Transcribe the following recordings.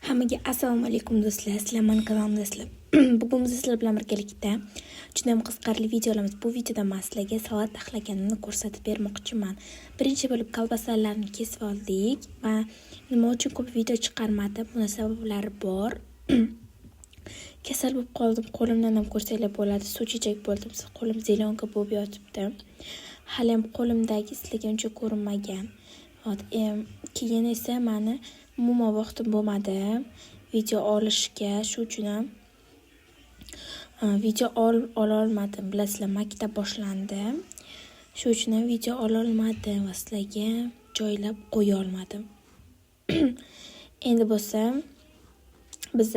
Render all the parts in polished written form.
Hammaga assalomu alaykum do'stlar. Sizlar meni kanalimdasizlar. Bugun biz sizlar bilan birgalikda juda ham qiziqarli videolarimiz. Bu videoda men sizlarga salat taxlaganimni ko'rsatib bermoqchiman. Birinchi bo'lib kolbasalarni kesib oldik va nima uchun ko'p video chiqarmadim? Buni sabablari bor. Kasal bo'lib qoldim. Qo'limdan ham ko'rsanglar bo'ladi. Suv chechak bo'ldim. Qo'lim zelonka bo'lib yotibdi. Hali ham qo'limdagi sizlarga uncha ko'rinmagan. Keyin esa meni umuman vaqtim bo'lmadi video olishga, shu uchun ham video ola olmadim. Bilasizlar, maktab boshlandi. Shu uchun ham video ola olmadim va sizlarga joylab qo'ya olmadim. Endi bo'lsa biz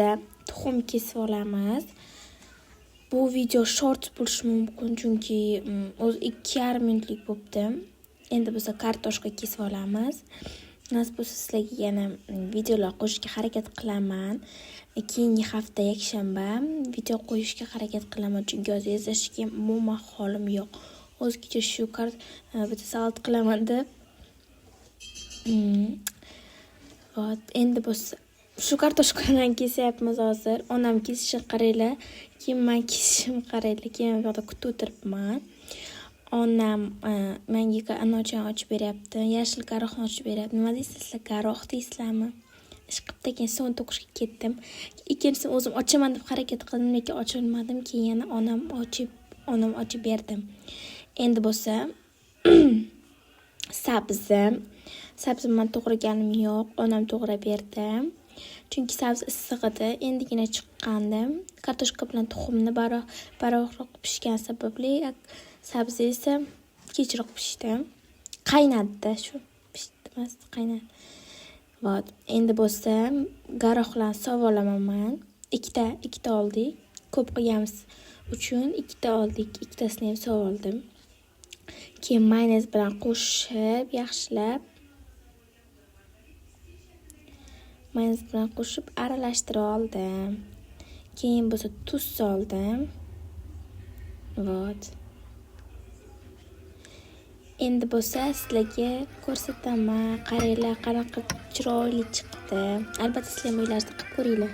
tuxum kesib olamiz. Bu video short bo'lishi mumkin chunki o'zi 2,5 minutlik bo'libdi. Endi bo'lsa kartoshka kesib olamiz. Nasib bo'lsa sizlarga yana videolar qo'shishga harakat qilaman. Keyingi hafta yakshanba video qo'yishga harakat qilaman chunki hozir yozishga umuman holim yo'q. O'zgacha shu bitta salat qilaman deb. Endi bo'lsa shu kartoshkadan kesyapmiz hozir. Onam kesishini qaranglar, keyin men kesishimni qaranglar. Keyin bu yerda kutib o'tiribman. Onam menga anochan ochib beryapti. Yashil garohni ochib beryapti. Nima deysizlar? Garoh deysizlarmi? Ish qilib keyin so'ng to'qishga ketdim. Ikkinchisini o'zim ochaman deb harakat qildim, lekin ocha olmadim. Keyin yana onam ochib berdi. Endi bo'lsa sabzi men to'g'raganim yo'q, onam to'g'rab berdi. Chunki sabzi issiq edi, endigina chiqqandi. Kartoshka bilan tuxumni baroqroq pishgan sababli sabzi esa kechroq pishdi. Qaynadi shu. Pishdimas, qaynadi. Endi bo'lsa garohlarni sovolaman men. Ikkita oldik. Ko'p qilganimiz uchun ikkita oldik. Ikkitasini ham sovoldim. Keyin mayonez bilan qo'shib, yaxshilab aralashtirib oldim. Keyin bo'lsa tuz soldim. Endi bo'lsa sizlarga ko'rsataman. Qaranglar, qanaqa chiroyli chiqdi. Albatta sizlar ham uylaringizda qilib ko'ringlar.